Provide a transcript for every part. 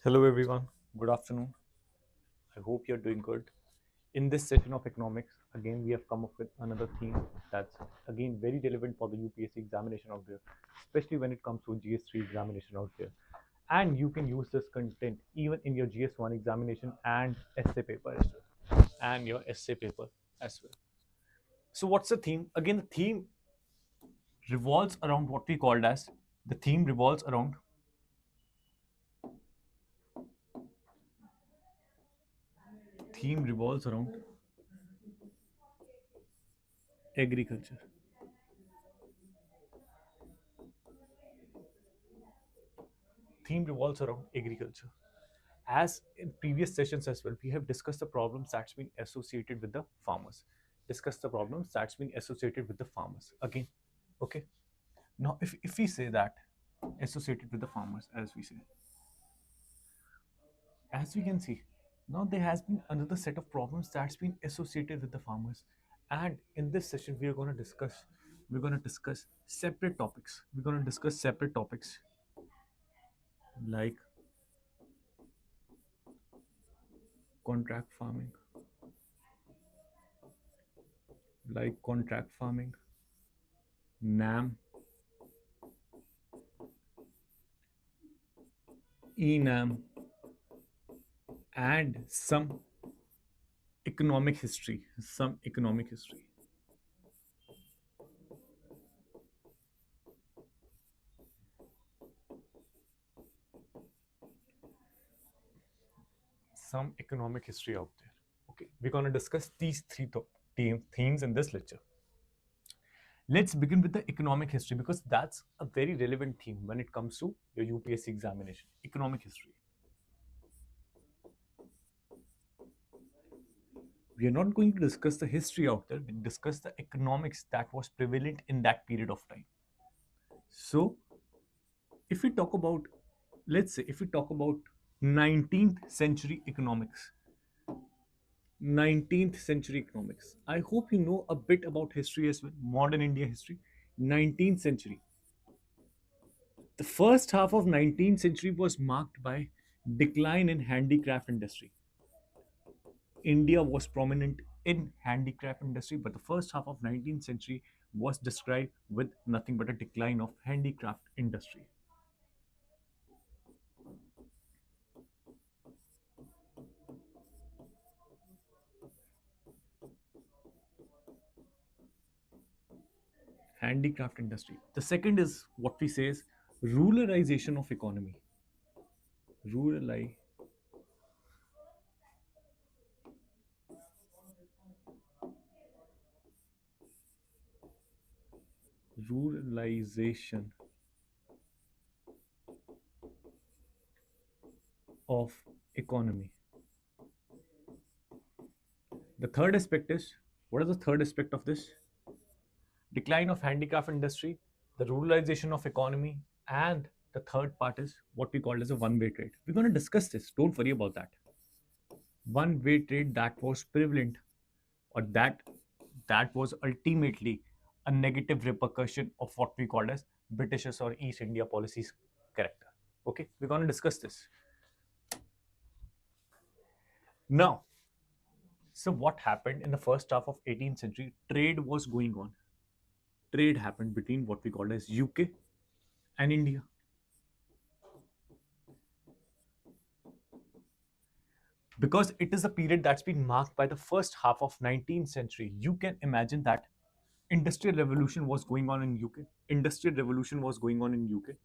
Hello, everyone. Good afternoon. I hope you're doing good. In this session of economics, again, we have come up with another theme that's again very relevant for the UPSC examination out there, especially when it comes to GS3 examination out there. And you can use this content even in your GS1 examination and essay paper as well, and your essay paper as well. So, what's the theme? Again, the theme revolves around what we called as the theme revolves around theme revolves around agriculture. Theme revolves around agriculture. As in previous sessions as well, we have discussed the problems that's been associated with the farmers. Discussed the problems that's been associated with the farmers. Again, okay. Now, if we say that associated with the farmers, as we can see, now there has been another set of problems that's been associated with the farmers. And in this session, we're going to discuss separate topics. We're going to discuss separate topics like contract farming, NAM, ENAM, and some economic history. Some economic history out there. Okay, we're going to discuss these themes in this lecture. Let's begin with the economic history because that's a very relevant theme when it comes to your UPSC examination. Economic history. We are not going to discuss the history out there, we discuss the economics that was prevalent in that period of time. So, if we talk about, let's say, if we talk about 19th century economics, 19th century economics. I hope you know a bit about history as well, modern India history. 19th century. The first half of 19th century was marked by decline in handicraft industry. India was prominent in handicraft industry, but the first half of 19th century was described with nothing but a decline of handicraft industry. Handicraft industry. The second is what we say is ruralization of economy. Ruralization ruralization of economy. The third aspect is, what is the third aspect of this? Decline of handicraft industry, the ruralization of economy, and the third part is what we call as a one-way trade. We're going to discuss this. Don't worry about that. One-way trade that was prevalent, or that was ultimately a negative repercussion of what we call as Britishers or East India policies character. Okay, we're going to discuss this. Now, so what happened in the first half of 18th century? Trade was going on. Trade happened between what we call as UK and India. Because it is a period that's been marked by the first half of 19th century, you can imagine that industrial revolution was going on in UK. Industrial revolution was going on in UK,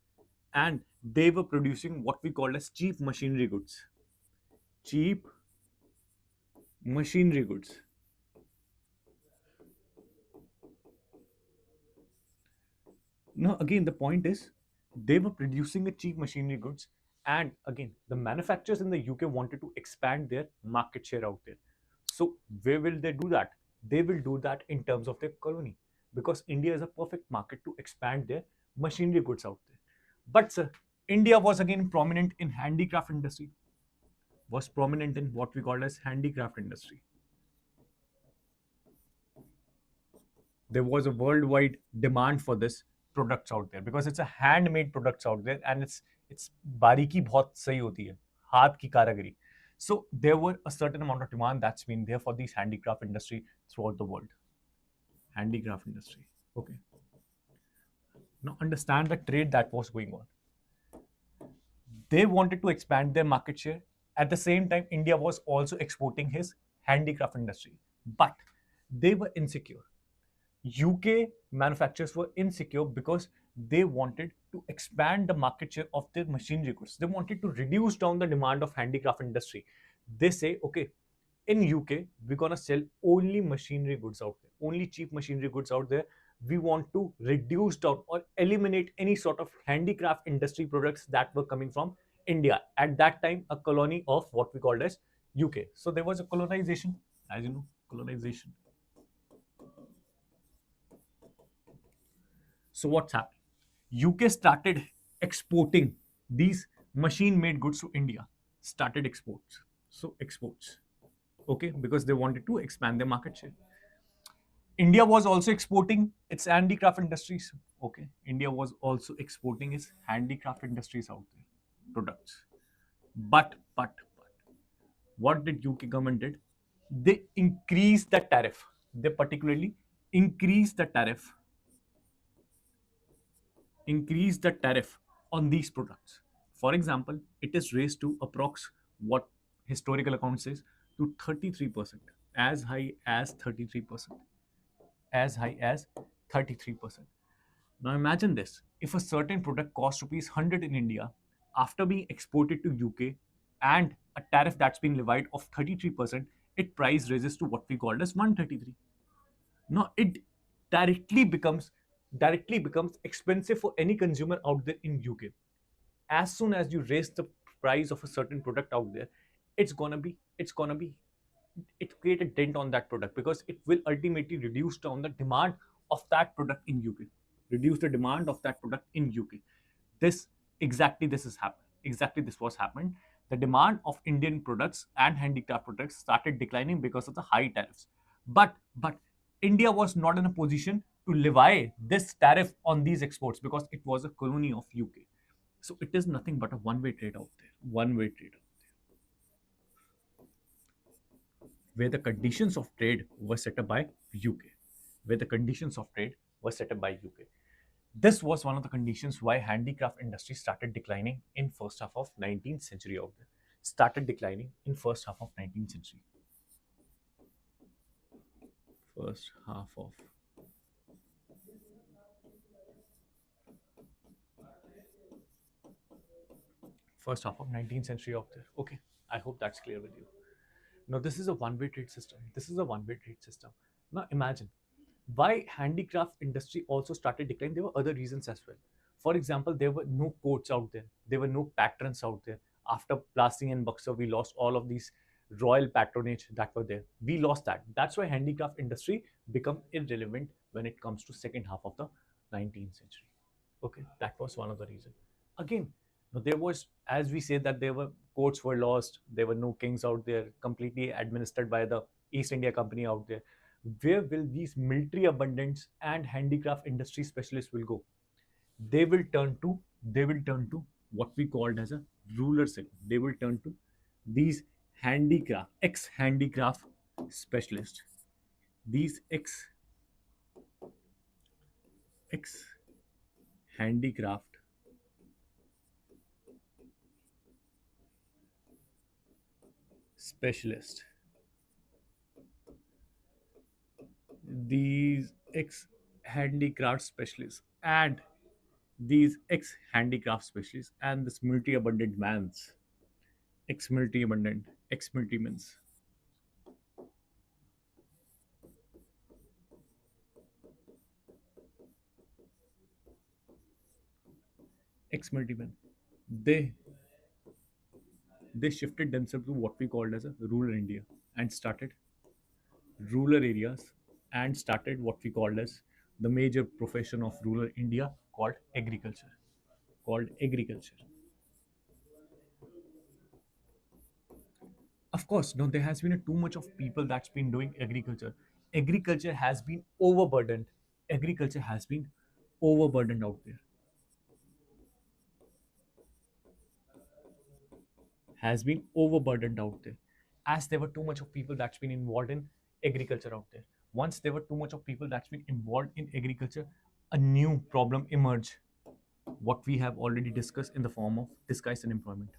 and they were producing what we call as cheap machinery goods. Cheap machinery goods. Now, again, the point is they were producing a cheap machinery goods, and again, the manufacturers in the UK wanted to expand their market share out there. So, where will they do that? They will do that in terms of their colony because India is a perfect market to expand their machinery goods out there. But, sir, India was again prominent in handicraft industry, was prominent in what we call as handicraft industry. There was a worldwide demand for this products out there because it's a handmade products out there and it's बारीकी बहुत सही होती है हाथ की कारागरी. So there were a certain amount of demand that's been there for these handicraft industry throughout the world. Handicraft industry. Okay. Now understand the trade that was going on. They wanted to expand their market share. At the same time, India was also exporting his handicraft industry. But they were insecure. UK manufacturers were insecure because they wanted to expand the market share of their machinery goods. They wanted to reduce down the demand of handicraft industry. They say, okay, in UK, we're gonna sell only machinery goods out there, only cheap machinery goods out there. We want to reduce down or eliminate any sort of handicraft industry products that were coming from India. At that time, a colony of what we called as UK. So there was a colonization, as you know, colonization. So what's happened? UK started exporting these machine-made goods to India. Started exports. So exports. Okay, because they wanted to expand their market share. India was also exporting its handicraft industries. Okay, India was also exporting its handicraft industries out there, products. But, what did UK government did? They increased the tariff. They particularly increased the tariff increase the tariff on these products. For example, it is raised to approx what historical account says to 33%, as high as 33%, as high as 33%. Now imagine this: if a certain product costs rupees 100 in India, after being exported to UK and a tariff that's been levied of 33%, it price raises to what we called as 133. Now it directly becomes directly becomes expensive for any consumer out there in UK. As soon as you raise the price of a certain product out there, it's gonna be it create a dent on that product because it will ultimately reduce down the demand of that product in UK. Reduce the demand of that product in UK. This exactly this is happened. Exactly this was happened. The demand of Indian products and handicraft products started declining because of the high tariffs. But India was not in a position to levy this tariff on these exports because it was a colony of UK. So it is nothing but a one-way trade out there. One-way trade where the conditions of trade were set up by UK. Where the conditions of trade were set up by UK. This was one of the conditions why handicraft industry started declining in first half of 19th century out there. Started declining in first half of 19th century. First half of first half of 19th century out there. Okay, I hope that's clear with you. Now this is a one-way trade system. This is a one-way trade system. Now imagine why handicraft industry also started declining. There were other reasons as well. For example, there were no coats out there. There were no patrons out there. After Plassey and Buxer, we lost all of these royal patronage that were there. We lost that. That's why handicraft industry become irrelevant when it comes to second half of the 19th century. Okay, that was one of the reasons. Again, there was, as we say, that there were courts were lost. There were no kings out there, completely administered by the East India Company out there. Where will these military abundance and handicraft industry specialists will go? They will turn to what we called as a ruler segment. They will turn to these handicraft, ex-handicraft specialists. These ex-handicraft specialists. These ex-handicraft specialists and these ex-handicraft specialists and this multi-abundant man's ex-multi-abundant ex-multi men's ex-multi men. They they shifted themselves to what we called as a rural India and started rural areas and started what we called as the major profession of rural India called agriculture. Called agriculture. Of course, no, there has been a too much of people that's been doing agriculture. Agriculture has been overburdened. Agriculture has been overburdened out there. has been overburdened out there, as there were too much of people that's been involved in agriculture out there. Once there were too much of people that's been involved in agriculture, a new problem emerged, what we have already discussed, in the form of disguised unemployment.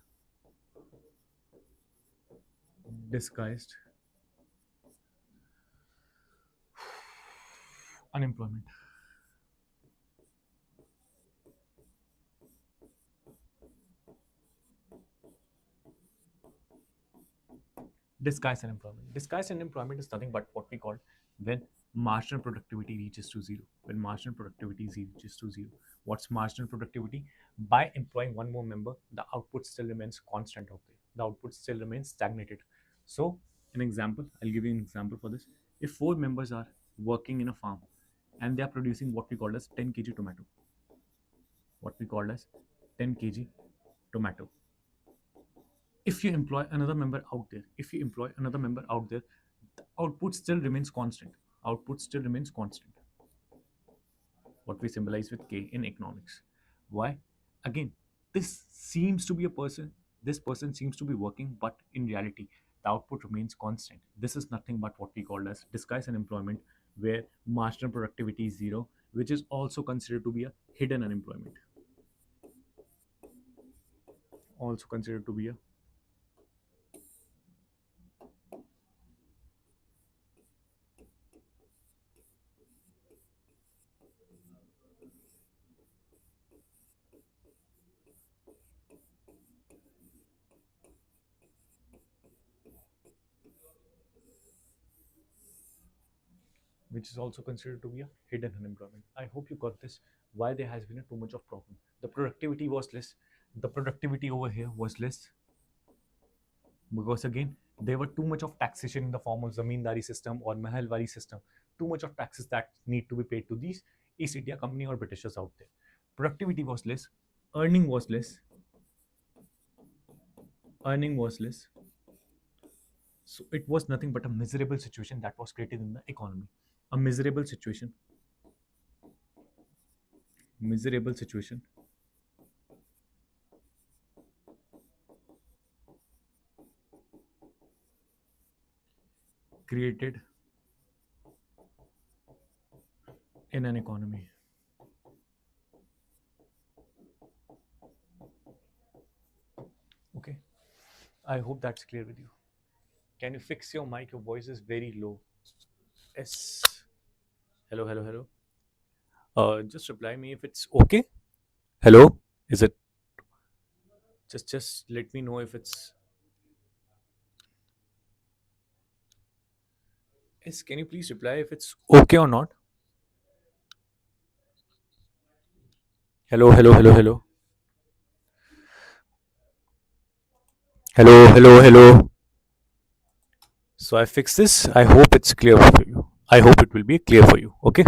Disguised unemployment. Disguised unemployment. Disguised unemployment is nothing but what we call when marginal productivity reaches to zero. When marginal productivity reaches to zero. What's marginal productivity? By employing one more member, the output still remains constant out there. The output still remains stagnated. So, an example, I'll give you an example for this. If four members are working in a farm and they are producing what we call as 10 kg tomato, what we call as 10 kg tomato, if you employ another member out there, the output still remains constant. Output still remains constant. What we symbolize with K in economics. Why? Again, this seems to be a person, this person seems to be working, but in reality, the output remains constant. This is nothing but what we call as disguised unemployment, where marginal productivity is zero, which is also considered to be a hidden unemployment. Also considered to be a, which is also considered to be a hidden unemployment. I hope you got this. Why there has been a too much of problem. The productivity was less. The productivity over here was less because again there were too much of taxation in the form of zamindari system or mahalwari system. Too much of taxes that need to be paid to these East India Company or Britishers out there. Productivity was less. Earning was less. Earning was less. So it was nothing but a miserable situation that was created in the economy. A miserable situation. Miserable situation created in an economy. Okay. I hope that's clear with you. Can you fix your mic? Your voice is very low. Yes. Hello, hello, hello. Just reply me if it's okay. Hello. Is it just let me know if it's yes, can you please reply if it's okay or not? Hello, hello, hello, hello. Hello, hello, hello. So I fixed this. I hope it's clear for you. I hope it will be clear for you. Okay.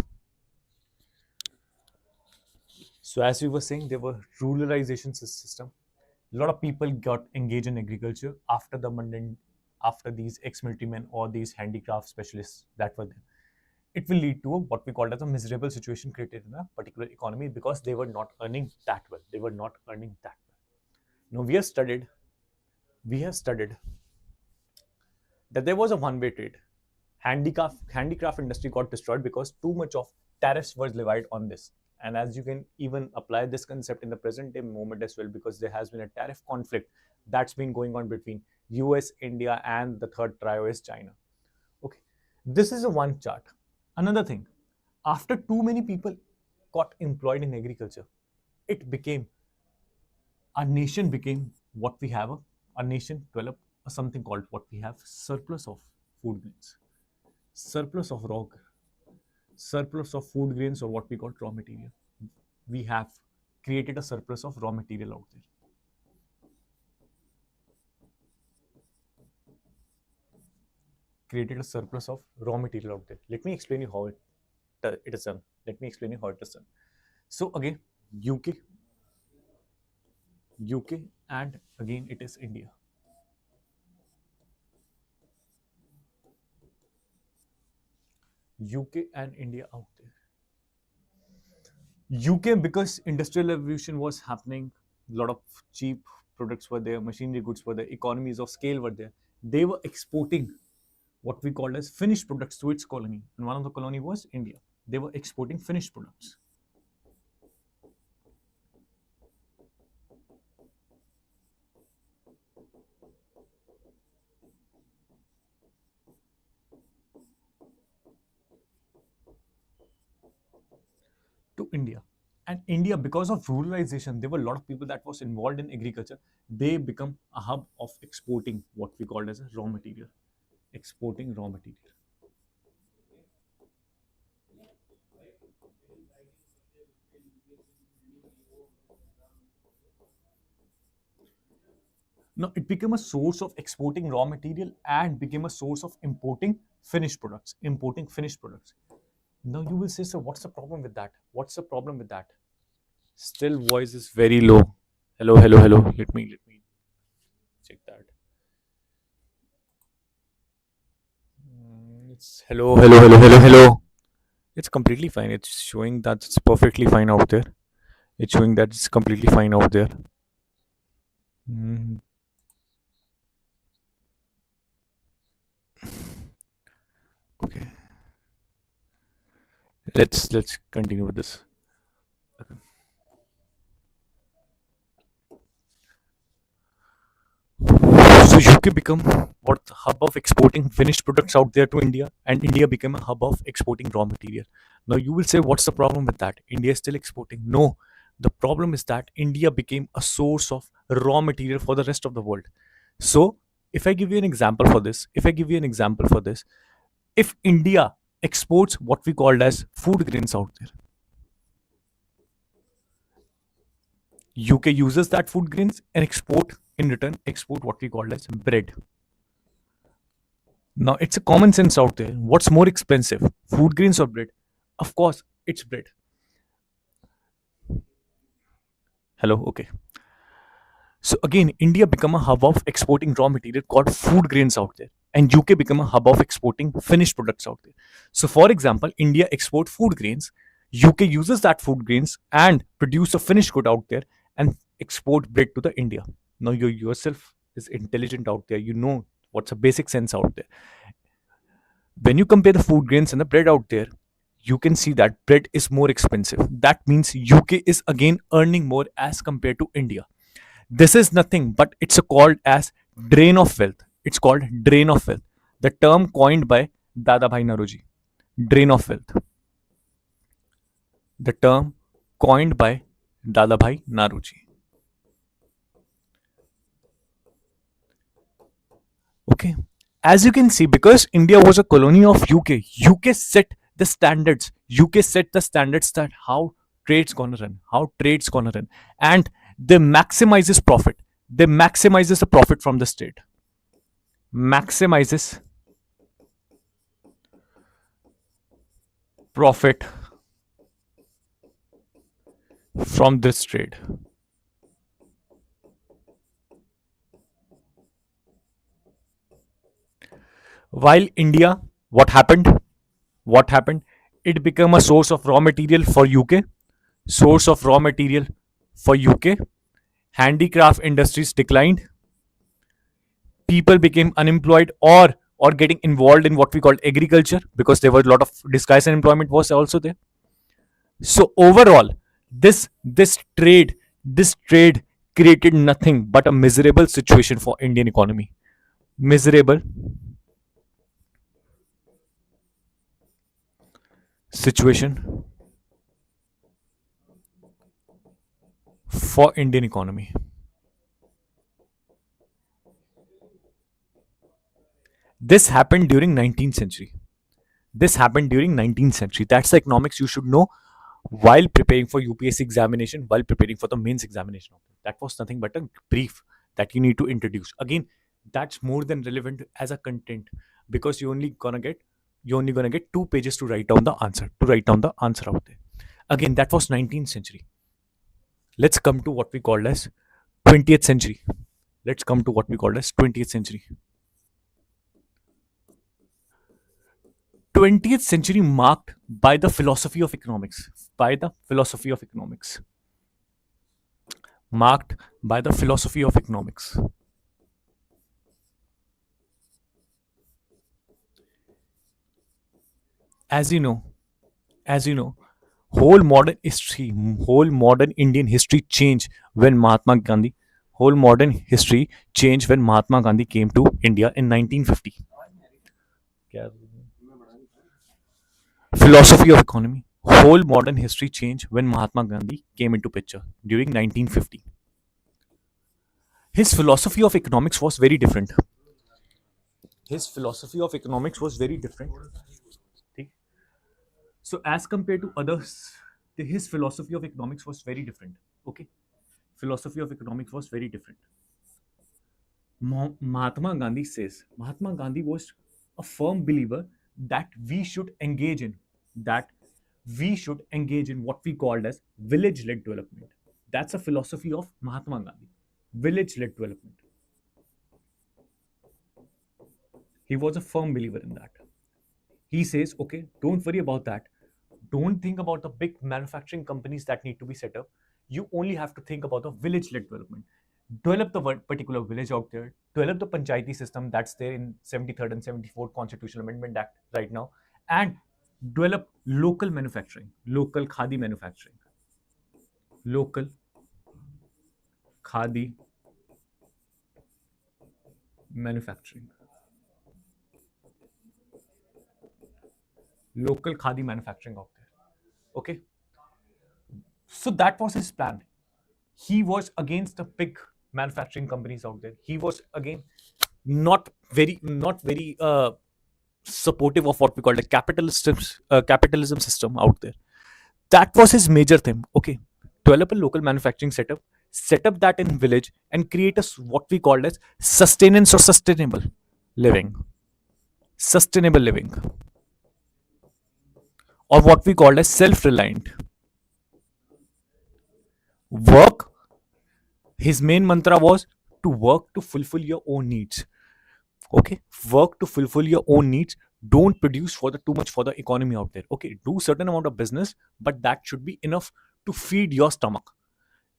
So as we were saying, there were ruralization system. A lot of people got engaged in agriculture after the mundane, after these ex-military men or these handicraft specialists that were there. It will lead to what we call as a miserable situation created in a particular economy because they were not earning that well. They were not earning that well. Now we have studied that there was a one-way trade. Handicraft industry got destroyed because too much of tariffs were levied on this. And as you can even apply this concept in the present day moment as well, because there has been a tariff conflict that's been going on between US, India, and the third trio is China. Okay, this is a one chart. Another thing, after too many people got employed in agriculture, it became our nation became what we have. Our nation developed something called what we have surplus of food grains, surplus of surplus of food grains or what we call raw material. We have created a surplus of raw material out there. Created a surplus of raw material out there. Let me explain you how it is done. Let me explain you how it is done. So again, UK, UK, and again it is India. UK and India out there. UK, because industrial revolution was happening, a lot of cheap products were there, machinery goods were there, economies of scale were there. They were exporting what we called as finished products to its colony, and one of the colony was India. They were exporting finished products. To India. And India, because of ruralization, there were a lot of people that was involved in agriculture. They become a hub of exporting what we called as a raw material. Exporting raw material. Now it became a source of exporting raw material and became a source of importing finished products. Importing finished products. Now you will say, sir, what's the problem with that? What's the problem with that? Still voice is very low. Hello, hello, hello. Let me check that. It's hello, hello, hello, hello, hello. It's completely fine. It's showing that it's perfectly fine out there. It's showing that it's completely fine out there. Mm, okay. Let's continue with this. Okay. So UK become what hub of exporting finished products out there to India, and India became a hub of exporting raw material. Now you will say, what's the problem with that? India is still exporting. No, the problem is that India became a source of raw material for the rest of the world. So if I give you an example for this, if India exports what we called as food grains out there, UK uses that food grains and export what we call as bread. Now it's a common sense out there. What's more expensive, food grains or bread? Of course, it's bread. Hello, okay. So again, India become a hub of exporting raw material called food grains out there, and UK become a hub of exporting finished products out there. So for example, India export food grains, UK uses that food grains and produce a finished good out there and export bread to the India. Now you yourself is intelligent out there. You know what's a basic sense out there. When you compare the food grains and the bread out there, you can see that bread is more expensive. That means UK is again earning more as compared to India. This is nothing but it's a called as drain of wealth. It's called drain of wealth. The term coined by Dadabhai Naroji. Drain of wealth. The term coined by Dadabhai Naroji. Okay. As you can see, because India was a colony of UK set the standards. UK set the standards that how trade's gonna run, and they maximizes profit. They maximizes the profit from the state. Maximizes profit from this trade. While India, what happened? What happened? It became a source of raw material for UK. Source of raw material for UK. Handicraft industries declined. People became unemployed or getting involved in what we call agriculture because there were a lot of disguised unemployment was also there. So overall, this trade created nothing but a miserable situation for Indian economy. Miserable situation for Indian economy. This happened during 19th century. This happened during 19th century. That's the economics you should know while preparing for UPSC examination, while preparing for the mains examination. That was nothing but a brief that you need to introduce. Again, that's more than relevant as a content because you're only gonna get 2 pages to write down the answer. Out there. Again, that was 19th century. Let's come to what we call as 20th century. Let's come to what we call as 20th century. 20th century marked by the philosophy of economics. By the philosophy of economics. marked by the philosophy of economics. As you know, as you know, whole modern history, whole modern Indian history changed when Mahatma Gandhi, whole modern history changed when Mahatma Gandhi came to India in 1950. Philosophy of economy. Whole modern history changed when Mahatma Gandhi came into picture during 1950. His philosophy of economics was very different. His philosophy of economics was very different. So as compared to others, his philosophy of economics was very different. Okay, philosophy of economics was very different. Mahatma Gandhi was a firm believer that that we should engage in what we called as village-led development. That's a philosophy of Mahatma Gandhi. Village-led development. He was a firm believer in that. He says, okay, don't worry about that. Don't think about the big manufacturing companies that need to be set up. You only have to think about the village-led development. Develop the particular village out there. Develop the panchayati system that's there in 73rd and 74th Constitutional Amendment Act right now, and develop local manufacturing, local khadi manufacturing, local khadi manufacturing, local khadi manufacturing out there. Okay, so that was his plan. He was against the big manufacturing companies out there. He was again not very supportive of what we call the capitalism system out there. That was his major thing. Okay, develop a local manufacturing setup, set up that in village, and create what we call as sustenance or living, sustainable living, or what we call as self-reliant work. His main mantra was to work to fulfill your own needs. Okay, work to fulfill your own needs. Don't produce for the too much for the economy out there. Okay, do certain amount of business, but that should be enough to feed your stomach.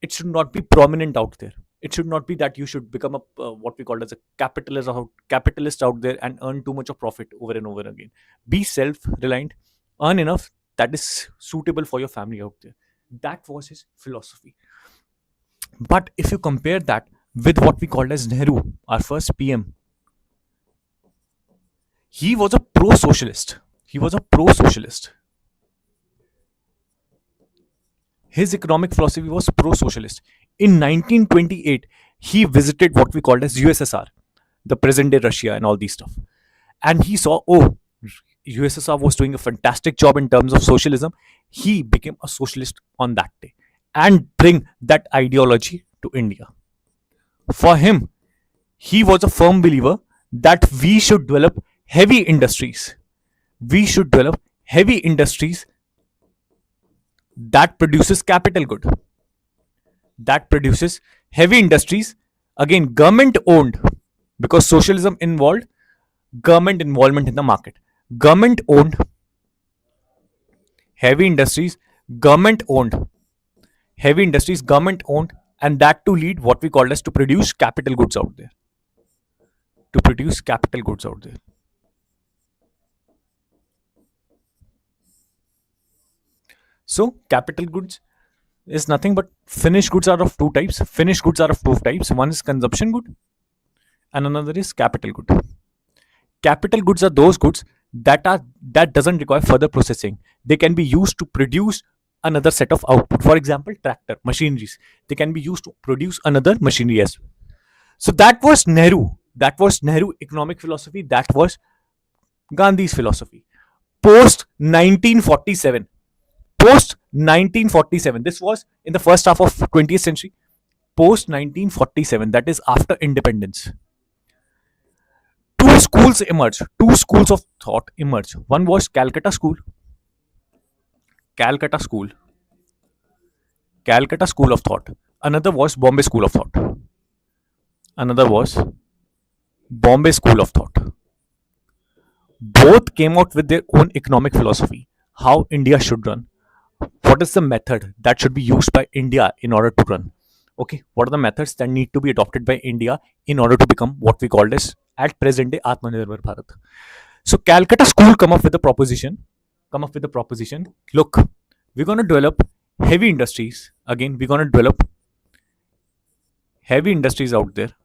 It should not be prominent out there. It should not be that you should become a what we call as a capitalist out there and earn too much of profit over and over again. Be self-reliant, earn enough that is suitable for your family out there. That was his philosophy. But if you compare that with what we called as Nehru, our first PM, he was a pro-socialist. He was a pro-socialist. His economic philosophy was pro-socialist. In 1928, he visited what we called as USSR, the present-day Russia and all these stuff. And he saw, oh, USSR was doing a fantastic job in terms of socialism. He became a socialist on that day and bring that ideology to India. For him, he was a firm believer that we should develop heavy industries. We should develop heavy industries that produces capital good, that produces heavy industries, again government owned, because socialism involved government involvement in the market. Government owned heavy industries, government owned heavy industries, government owned, and that to lead what we call as to produce capital goods out there. To produce capital goods out there. So capital goods is nothing but finished goods are of two types. Finished goods are of two types. One is consumption good and another is capital good. Capital goods are those goods that doesn't require further processing. They can be used to produce another set of output. For example, tractor, machineries. They can be used to produce another machinery as well. So that was Nehru. That was Nehru economic philosophy. That was Gandhi's philosophy. Post 1947. Post 1947. This was in the first half of 20th century. Post 1947. That is after independence. Two schools emerged. Two schools of thought emerged. One was Calcutta School. Calcutta School. Calcutta School of Thought. Another was Bombay School of Thought. Another was Bombay School of Thought. Both came out with their own economic philosophy. How India should run. What is the method that should be used by India in order to run? Okay, what are the methods that need to be adopted by India in order to become what we call as at present day Atmanirbhar Bharat? So Calcutta School come up with the proposition. Look, we're gonna develop heavy industries. Again, we're gonna develop heavy industries out there.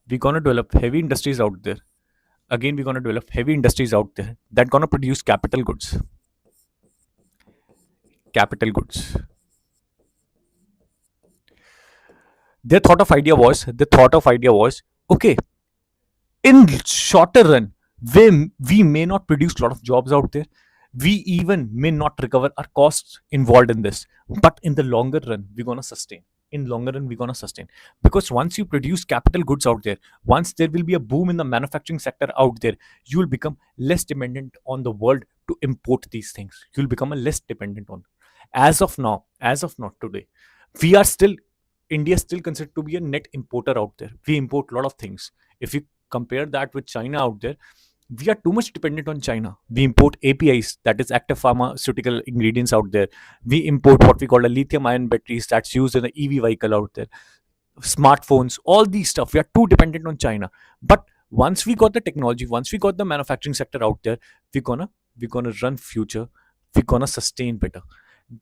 We're gonna develop heavy industries out there. Again, we're gonna develop heavy industries out there that gonna produce capital goods. Capital goods. Their thought of idea was okay, in shorter run, we may not produce a lot of jobs out there, we even may not recover our costs involved in this, but in the longer run we're gonna sustain, because once you produce capital goods out there, once there will be a boom in the manufacturing sector out there, you will become less dependent on the world to import these things. You'll become a less dependent on. As of now today, we are still India is still considered to be a net importer out there. We import a lot of things. If you compare that with China out there, we are too much dependent on China. We import APIs, that is active pharmaceutical ingredients out there. We import what we call a lithium ion batteries that's used in the EV vehicle out there. Smartphones, all these stuff. We are too dependent on China. But once we got the technology, once we got the manufacturing sector out there, we're gonna run future. We're gonna sustain better.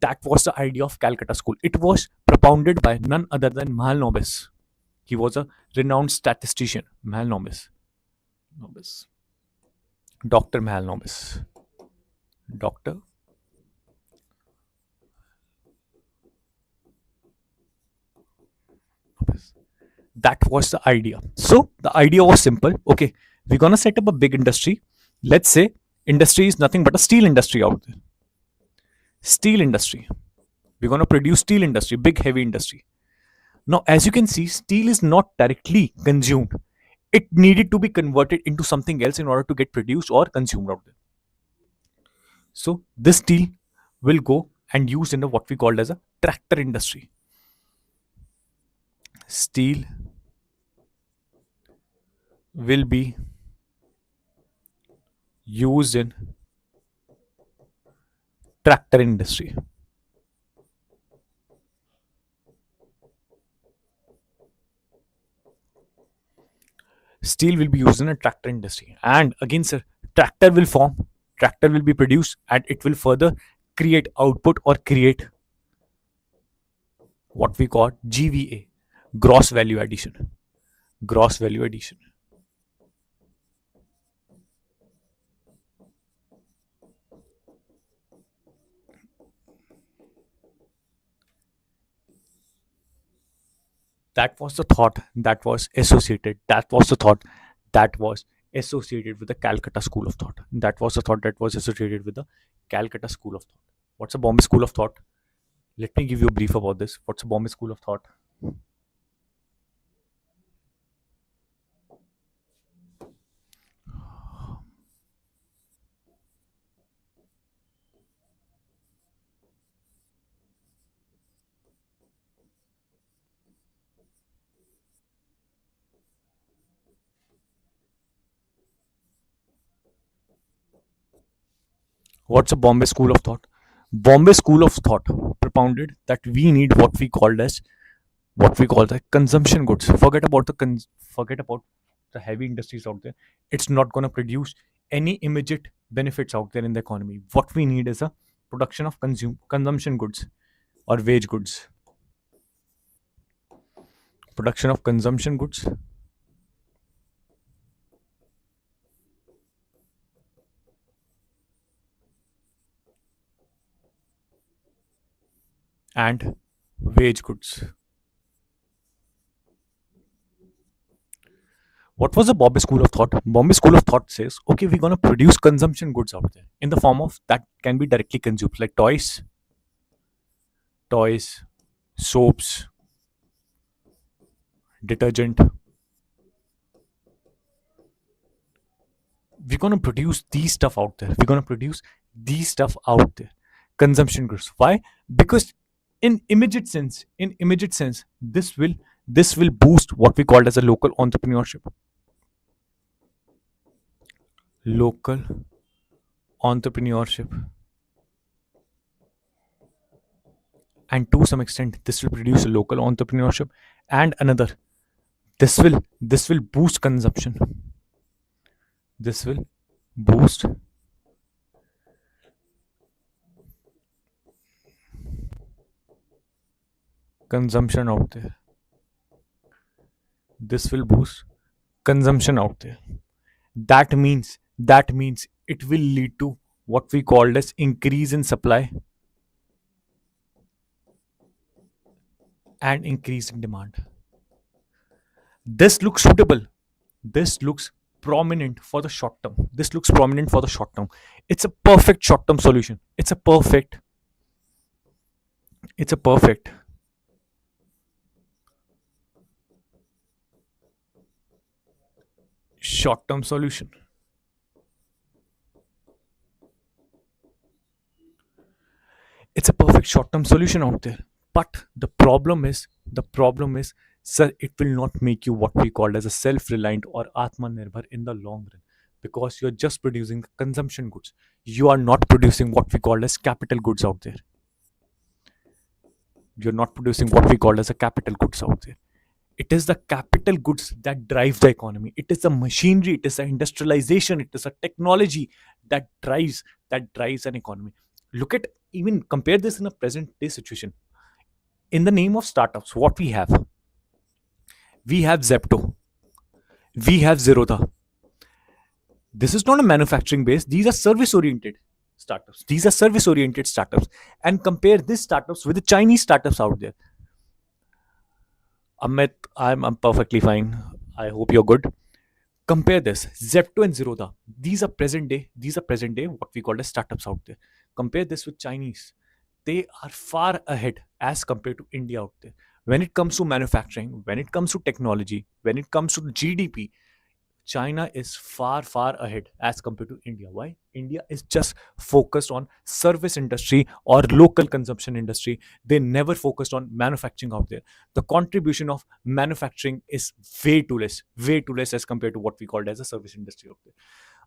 That was the idea of Calcutta School. It was propounded by none other than Mahalanobis. He was a renowned statistician. Mahalanobis. Nobis. Dr. Mahalanobis. Dr. Nobis. That was the idea. So the idea was simple. Okay, we're gonna set up a big industry. Let's say industry is nothing but a steel industry out there. Steel industry. We're gonna produce steel industry, big heavy industry. Now, as you can see, steel is not directly consumed. It needed to be converted into something else in order to get produced or consumed out there. So this steel will go and used in the what we called as a tractor industry. Steel will be used in tractor industry. Steel will be used in a tractor industry. And again, sir, tractor will form, tractor will be produced, and it will further create output or create what we call GVA, gross value addition. Gross value addition. That was the thought that was associated. That was the thought that was associated with the Calcutta School of Thought. That was the thought that was associated with the Calcutta School of Thought. What's a Bombay School of Thought? Let me give you a brief about this. What's a Bombay School of Thought? What's a Bombay School of Thought? Bombay School of Thought propounded that we need what we call the consumption goods. Forget about the heavy industries out there. It's not going to produce any immediate benefits out there in the economy. What we need is a production of consumption goods or wage goods. Production of consumption goods and wage goods. What was the Bombay School of Thought? Bombay School of Thought says, okay, we're gonna produce consumption goods out there in the form of that can be directly consumed, like toys, soaps, detergent. We're gonna produce these stuff out there. We're gonna produce these stuff out there. Consumption goods. Why? Because in immediate sense, this will boost what we call as a local entrepreneurship. Local entrepreneurship. and to some extent this will produce local entrepreneurship. And another, this will boost consumption. This will boost consumption out there. This will boost consumption out there. That means it will lead to what we called as increase in supply and increase in demand. This looks suitable. This looks prominent for the short term. This looks prominent for the short term. It's a perfect short term solution. It's a perfect short term solution. It's a perfect short term solution out there. But the problem is, sir, it will not make you what we call as a self reliant or atmanirbhar in the long run, because you're just producing consumption goods. You are not producing what we call as capital goods out there. You're not producing what we call as a capital goods out there. It is the capital goods that drive the economy. It is the machinery, it is the industrialization, it is a technology that drives an economy. Look at, even compare this in a present day situation. In the name of startups, what we have Zepto, we have Zerodha. This is not a manufacturing base. These are service oriented startups. And compare these startups with the Chinese startups out there. Amit, I'm perfectly fine. I hope you're good. Compare this, Zepto and Zerodha. These are present day what we call as startups out there. Compare this with Chinese. They are far ahead as compared to India out there. When it comes to manufacturing, when it comes to technology, when it comes to GDP, China is far, far ahead as compared to India. Why? India is just focused on service industry or local consumption industry. They never focused on manufacturing out there. The contribution of manufacturing is way too less as compared to what we called as a service industry out there.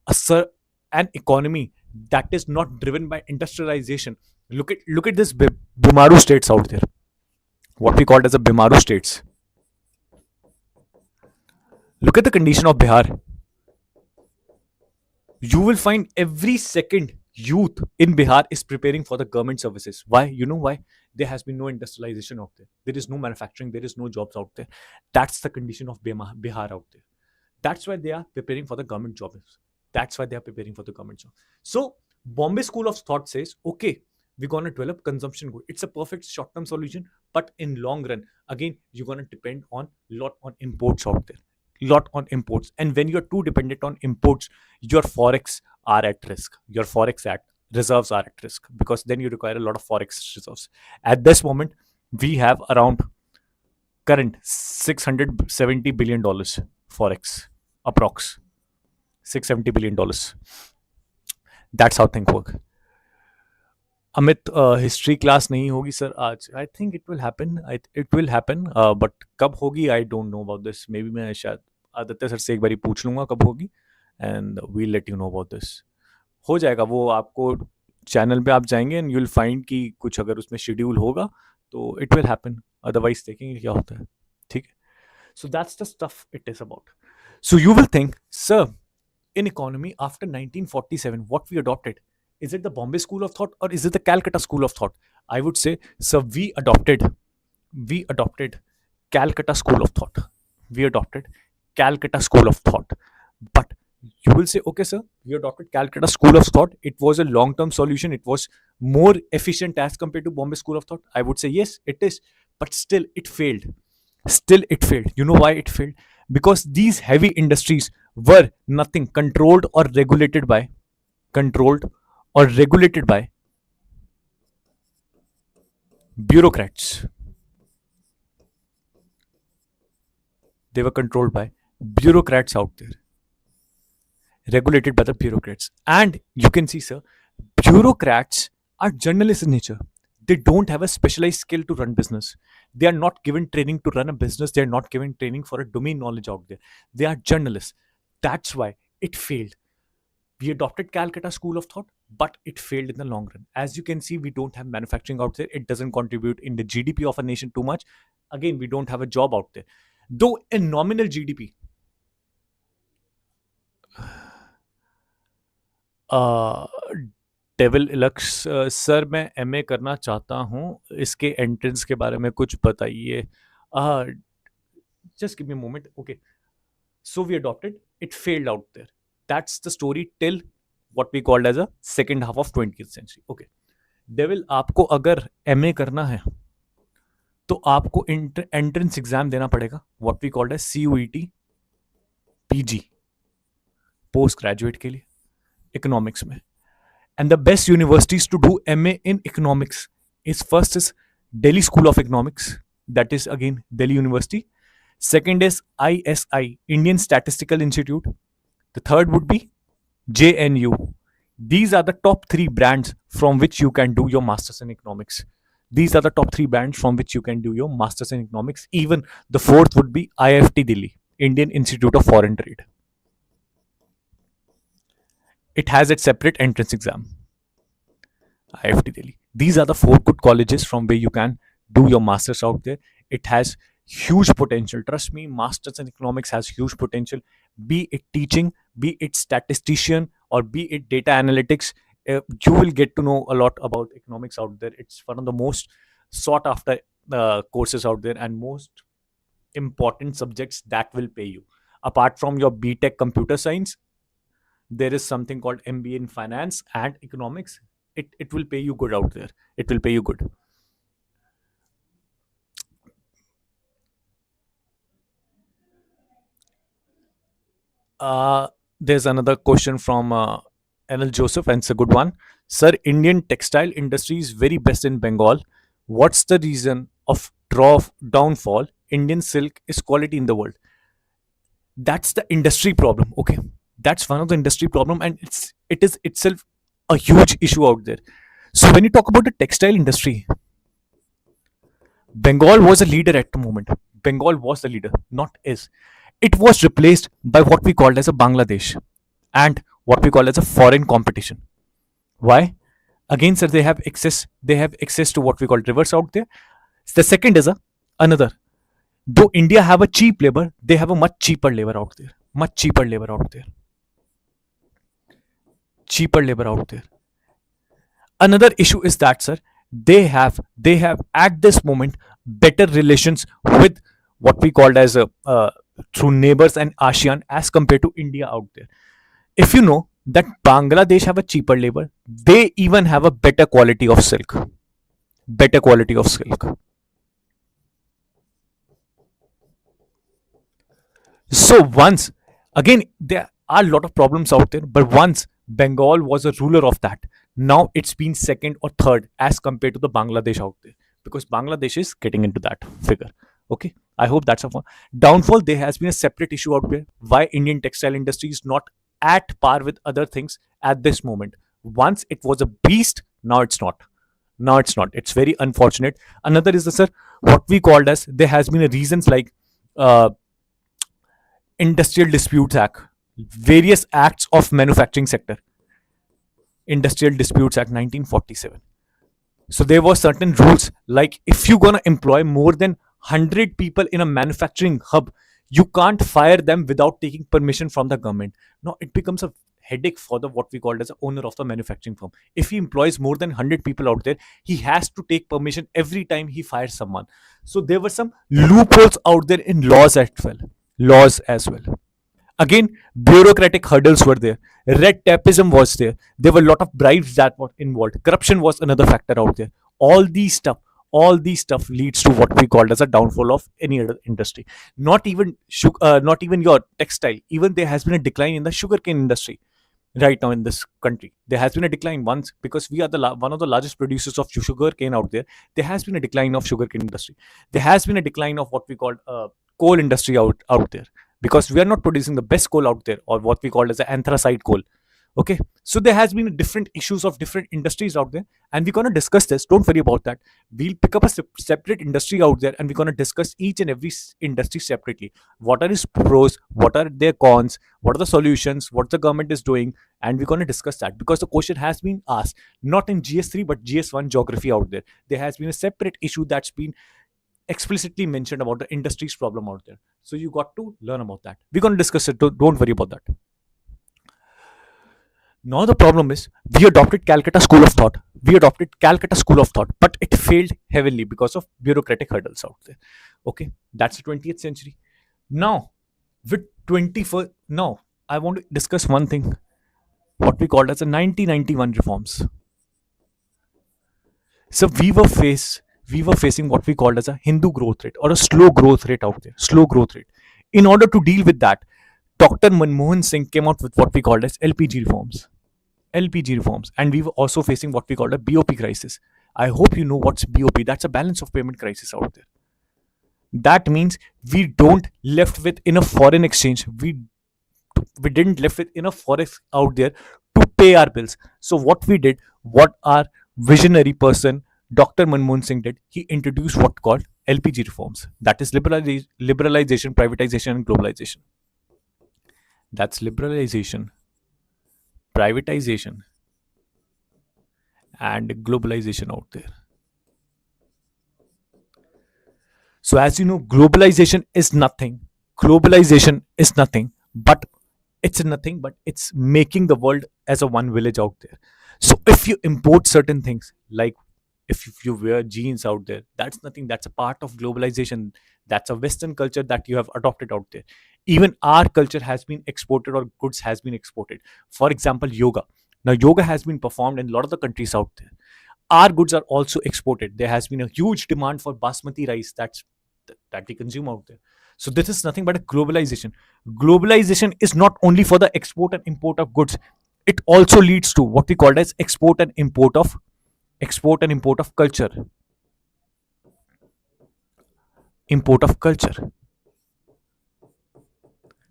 A an economy that is not driven by industrialization. Look at this Bimaru states out there. What we called as a Bimaru states. Look at the condition of Bihar. You will find every second youth in Bihar is preparing for the government services. Why? You know why? There has been no industrialization out there. There is no manufacturing. There is no jobs out there. That's the condition of Bihar out there. That's why they are preparing for the government jobs. That's why they are preparing for the government job. So Bombay School of Thought says, okay, we're gonna develop consumption good. It's a perfect short-term solution, but in long run, again, you're gonna depend on lot on imports out there. Lot on imports. And when you're too dependent on imports, your forex are at risk. Your forex at reserves are at risk, because then you require a lot of forex reserves. At this moment, we have around current $670 billion forex, approx $670 billion. That's how things work. Amit, history class नहीं होगी sir आज. I think it will happen but कब होगी I don't know about this. May be मैं शायद Aditya sir से एक बार पूछ लूंगा कब होगी, and we let you know about this. हो जाएगा वो. आपको चैनल पे आप जाएंगे एंड यू विल फाइंड कि कुछ अगर उसमें शेड्यूल होगा तो इट विल हैपन. अदरवाइज देखेंगे क्या होता है. ठीक है. So that's the stuff it is about. So you will think, sir, in economy after 1947, what we adopted, is it the Bombay School of Thought or is it the Calcutta School of Thought? I would say, sir, we adopted Calcutta School of Thought. We adopted Calcutta School of Thought. But you will say, okay, sir, we adopted Calcutta School of Thought. It was a long-term solution. It was more efficient as compared to Bombay School of Thought. I would say, yes, it is. But still, it failed. You know why it failed? Because these heavy industries were nothing controlled or regulated by bureaucrats. They were controlled by bureaucrats out there, regulated by the bureaucrats. And you can see, sir, bureaucrats are journalists in nature. They don't have a specialized skill to run business. They are not given training to run a business. They are not given training for a domain knowledge out there. They are journalists. That's why it failed. We adopted Calcutta School of Thought, but it failed in the long run. As you can see, we don't have manufacturing out there. It doesn't contribute in the GDP of a nation too much. Again, we don't have a job out there. Though a nominal GDP, डेविल इलक्स sir मैं MA करना चाहता हूँ, इसके entrance के बारे में कुछ बताइए. Just give me a moment. Okay, so we adopted, it failed out there. That's the story till what we called as a second half of 20th century. Okay, devil आपको अगर एमए करना है तो आपको एंट्रेंस एग्जाम देना पड़ेगा, what we called as CUET PG, post graduate के लिए इकोनॉमिक्स में. And the best universities to do MA in economics is first is Delhi School of Economics, that is again Delhi University. Second is ISI, Indian Statistical Institute. The third would be JNU. These are the top three brands from which you can do your masters in economics. These are the top three brands from which you can do your masters in economics. Even the fourth would be IFT Delhi, Indian Institute of Foreign Trade. It has its separate entrance exam. IFT Delhi. These are the four good colleges from where you can do your masters out there. It has huge potential. Trust me, masters in economics has huge potential. Be it teaching, be it statistician, or be it data analytics, you will get to know a lot about economics out there. It's one of the most sought after courses out there and most important subjects that will pay you. Apart from your BTech computer science, there is something called MBA in finance and economics. It will pay you good out there. It will pay you good. There's another question from NL Joseph, and it's a good one. Sir, Indian textile industry is very best in Bengal. What's the reason of downfall? Indian silk is quality in the world. That's the industry problem. Okay, that's one of the industry problem, and it is itself a huge issue out there. So when you talk about the textile industry, Bengal was a leader at the moment. Bengal was the leader, not is. It was replaced by what we called as a Bangladesh and what we call as a foreign competition. Why? Again, sir, they have access. They have access to what we call rivers out there. The second is another. Though India have a cheap labor, they have a much cheaper labor out there. Much cheaper labor out there. Cheaper labor out there. Another issue is that, sir, they have at this moment better relations with what we called as through neighbors and ASEAN as compared to India out there. If you know that Bangladesh have a cheaper labor, they even have a better quality of silk. Better quality of silk. So once again, there are a lot of problems out there, but once Bengal was a ruler of that, now it's been second or third as compared to the Bangladesh out there, because Bangladesh is getting into that figure. Okay, I hope that's a downfall. There has been a separate issue out there why Indian textile industry is not at par with other things at this moment. Once it was a beast, now it's not. Now it's not. It's very unfortunate. Another is the, sir, what we called as there has been a reasons like Industrial Disputes Act, various acts of manufacturing sector. Industrial Disputes Act 1947. So there were certain rules like if you're gonna employ more than 100 people in a manufacturing hub, you can't fire them without taking permission from the government. Now it becomes a headache for the what we call as the owner of the manufacturing firm. If he employs more than 100 people out there, he has to take permission every time he fires someone. So there were some loopholes out there in laws as well. Laws as well. Again, bureaucratic hurdles were there. Red tapeism was there. There were a lot of bribes that were involved. Corruption was another factor out there. All these stuff leads to what we called as a downfall of any other industry. Not even not even your textile. Even there has been a decline in the sugarcane industry right now in this country. There has been a decline once because we are the one of the largest producers of sugarcane out there. There has been a decline of sugarcane industry. There has been a decline of what we call coal industry out there, because we are not producing the best coal out there, or what we call as the anthracite coal. Okay, so there has been different issues of different industries out there, and we're going to discuss this. Don't worry about that. We'll pick up a separate industry out there, and we're going to discuss each and every industry separately. What are its pros, what are their cons, what are the solutions, what the government is doing, and we're going to discuss that, because the question has been asked not in GS3 but GS1 geography out there. There has been a separate issue that's been explicitly mentioned about the industry's problem out there, so you got to learn about that. We're going to discuss it. Don't worry about that. Now the problem is we adopted Calcutta School of Thought. We adopted Calcutta School of Thought, but it failed heavily because of bureaucratic hurdles out there. Okay, that's the 20th century. Now, with 21st, now I want to discuss one thing, what we called as the 1991 reforms. So we were facing what we called as a Hindu growth rate or a slow growth rate out there. Slow growth rate. In order to deal with that, Dr. Manmohan Singh came out with what we called as LPG reforms. LPG reforms, and we were also facing what we called a BOP crisis. I hope you know what's BOP. That's a balance of payment crisis out there. That means we don't left with enough foreign exchange. We didn't left with enough forex out there to pay our bills. So what we did, what our visionary person Dr. Manmohan Singh did, he introduced what called LPG reforms. That is liberalization, privatization, and globalization. That's liberalization, privatization, and globalization out there. So, as you know, globalization is nothing, but it's making the world as a one village out there. So, if you import certain things, like if you wear jeans out there, that's nothing, that's a part of globalization. That's a Western culture that you have adopted out there. Even our culture has been exported, or goods has been exported. For example, yoga. Now, yoga has been performed in a lot of the countries out there. Our goods are also exported. There has been a huge demand for basmati rice that we consume out there. So this is nothing but a globalization. Globalization is not only for the export and import of goods, it also leads to what we call as export and import of culture. Import of culture.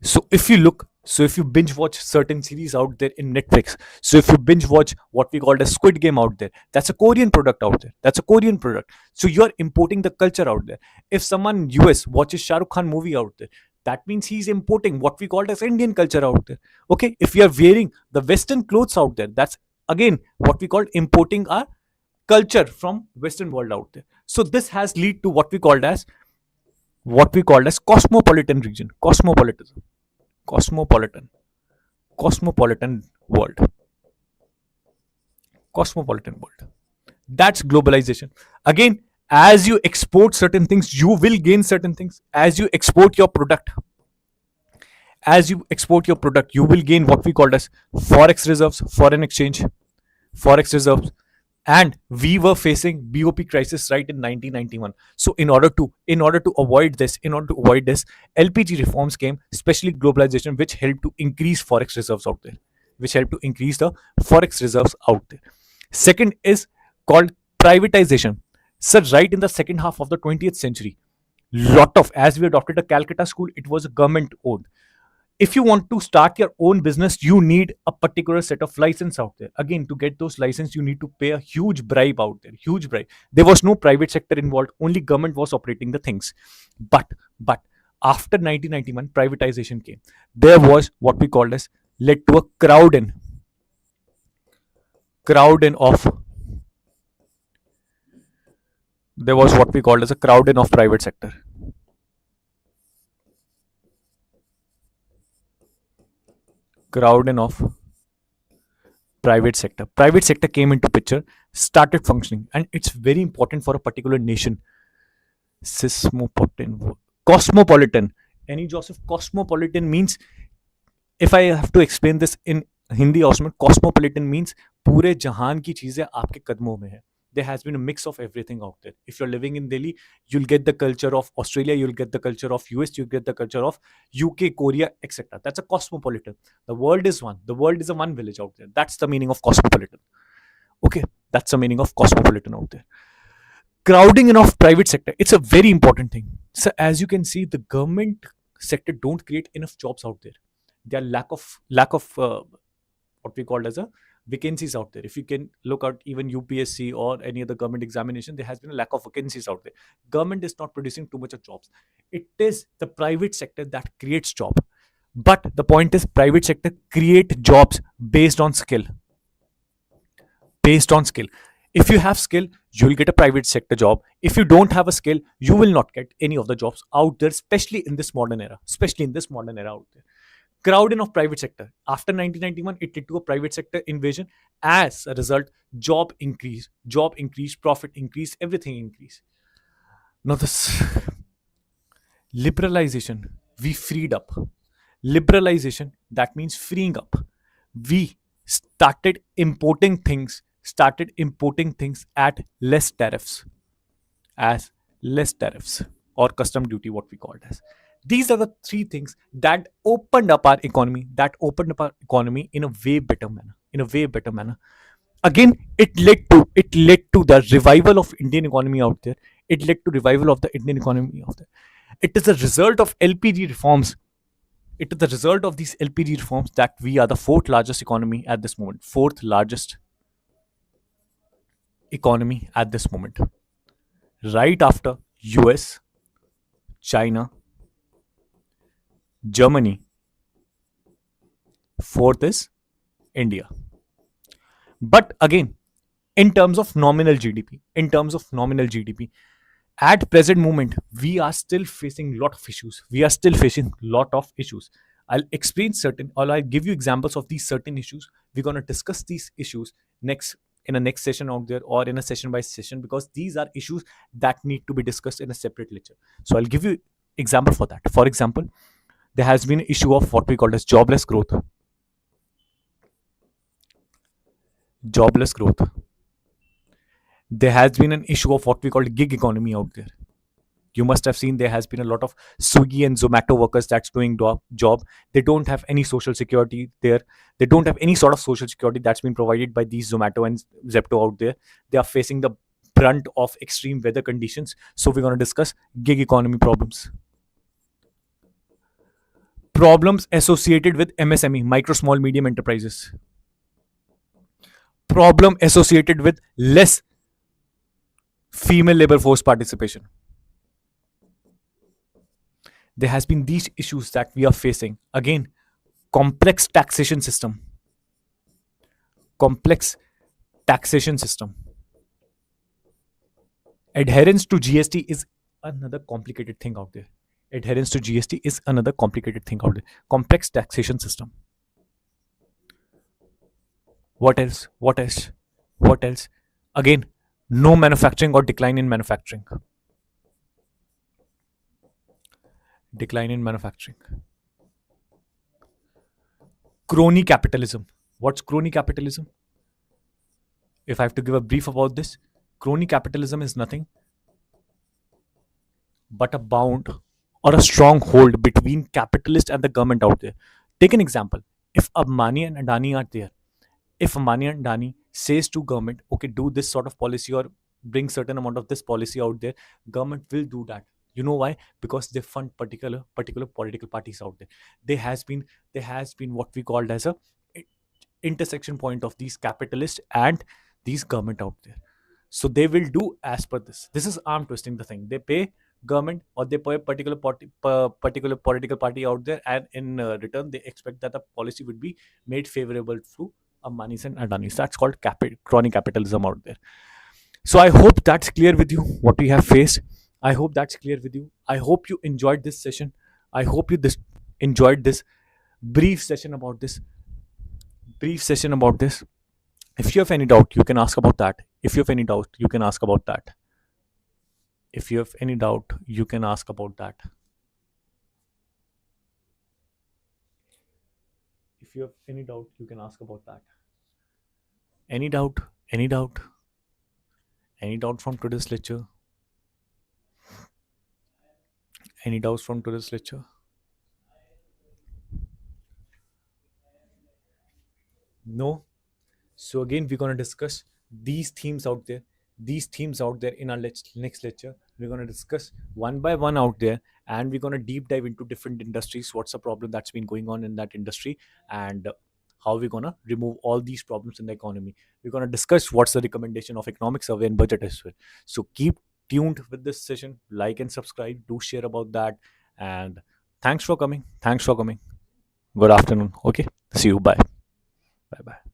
So if you binge watch certain series out there in Netflix, so if you binge watch what we call a Squid Game out there, that's a Korean product out there. That's a Korean product. So you're importing the culture out there. If someone US watches Shah Rukh Khan movie out there, that means he's importing what we call as Indian culture out there. Okay, if you're wearing the Western clothes out there, that's again what we call importing our culture from Western world out there. So this has lead to what we called as cosmopolitan region, cosmopolitan cosmopolitan world, cosmopolitan world. That's globalization. Again, as you export certain things, you will gain certain things. As you export your product, you will gain what we called as forex reserves, foreign exchange, forex reserves. And we were facing BOP crisis right in 1991. So in order to avoid this, LPG reforms came, especially globalization, which helped to increase forex reserves out there, which helped to increase the forex reserves out there. Second is called privatization. So right in the second half of the 20th century, lot of, as we adopted a Calcutta school, it was government owned. If you want to start your own business, you need a particular set of license out there. Again, to get those license, you need to pay a huge bribe out there, huge bribe. There was no private sector involved, only government was operating the things. But after 1991 privatization came, there was what we called as, led to a crowd in of there was what we called as a crowd in of private sector. Crowd in of private sector came into picture, started functioning, and it's very important for a particular nation. Cosmopolitan. Any Joseph, cosmopolitan means, if I have to explain this in Hindi also, cosmopolitan means पूरे जहान की चीजें आपके कदमों में है. There has been a mix of everything out there. If you're living in Delhi, you'll get the culture of Australia, you'll get the culture of US, you'll get the culture of UK, Korea, etc. That's a cosmopolitan. The world is one. The world is a one village out there. That's the meaning of cosmopolitan. Okay, that's the meaning of cosmopolitan out there. Crowding in of private sector. It's a very important thing. So as you can see, the government sector don't create enough jobs out there. There are lack of what what we call as a vacancies out there. If you can look at even UPSC or any other government examination, there has been a lack of vacancies out there. Government is not producing too much of jobs. It is the private sector that creates job. But the point is, private sector create jobs based on skill. Based on skill. If you have skill, you will get a private sector job. If you don't have a skill, you will not get any of the jobs out there, especially in this modern era. Especially in this modern era out there. Crowding of private sector. After 1991, it led to a private sector invasion. As a result, job increase, profit increase, everything increase. Now this liberalization, we freed up. Liberalization, that means freeing up. We started importing things at less tariffs, as less tariffs or custom duty, what we call it as. These are the three things that opened up our economy, in a way better manner. In a way better manner. Again, it led to the revival of Indian economy out there. It led to revival of the Indian economy out there. It is a result of LPG reforms. It is the result of these LPG reforms that we are the fourth largest economy at this moment. Fourth largest economy at this moment. Right after US, China, Germany, fourth is India. But again, in terms of nominal GDP, at present moment, we are still facing lot of issues. I'll explain certain, or I'll give you examples of these certain issues. We're going to discuss these issues next in a next session out there, or in a session by session, because these are issues that need to be discussed in a separate lecture. So I'll give you example for that. For example, there has been an issue of what we call as jobless growth. There has been an issue of what we call gig economy out there. You must have seen there has been a lot of Swiggy and Zomato workers that's doing job. They don't have any social security there. They don't have any sort of social security that's been provided by these Zomato and Zepto out there. They are facing the brunt of extreme weather conditions. So we're going to discuss gig economy problems. Problems associated with MSME, micro, small, medium enterprises. Problem associated with less female labor force participation. There has been these issues that we are facing. Again, complex taxation system. Adherence to GST is another complicated thing out there. Complex taxation system. What else? Again, no manufacturing or decline in manufacturing. Crony capitalism. What's crony capitalism? If I have to give a brief about this, crony capitalism is nothing but a bound or a stronghold between capitalist and the government out there. Take an example. If Ambani and Adani are there, if Ambani and Adani says to government, okay, do this sort of policy or bring certain amount of this policy out there, government will do that. You know why? Because they fund particular political parties out there. There has been what we called as a intersection point of these capitalists and these government out there. So they will do as per this. This is arm twisting the thing. They pay government or they pay a particular political party out there, and in return they expect that the policy would be made favorable to Ambani's and Adani's. That's called crony capitalism out there. So I hope that's clear with you what we have faced. I hope that's clear with you. I hope you enjoyed this session. I hope you enjoyed this brief session about this. If you have any doubt, you can ask about that. If you have any doubt, you can ask about that. If you have any doubt, you can ask about that. If you have any doubt, you can ask about that. Any doubt? Any doubt? Any doubt from today's lecture? Any doubts from today's lecture? No? So again, we're going to discuss these themes out there. In our next lecture. We're going to discuss one by one out there, and we're going to deep dive into different industries. What's the problem that's been going on in that industry, and how we're going to remove all these problems in the economy. We're going to discuss what's the recommendation of economic survey and budget as well. So keep tuned with this session, like and subscribe, do share about that. And thanks for coming. Good afternoon. Okay, see you. Bye. Bye bye.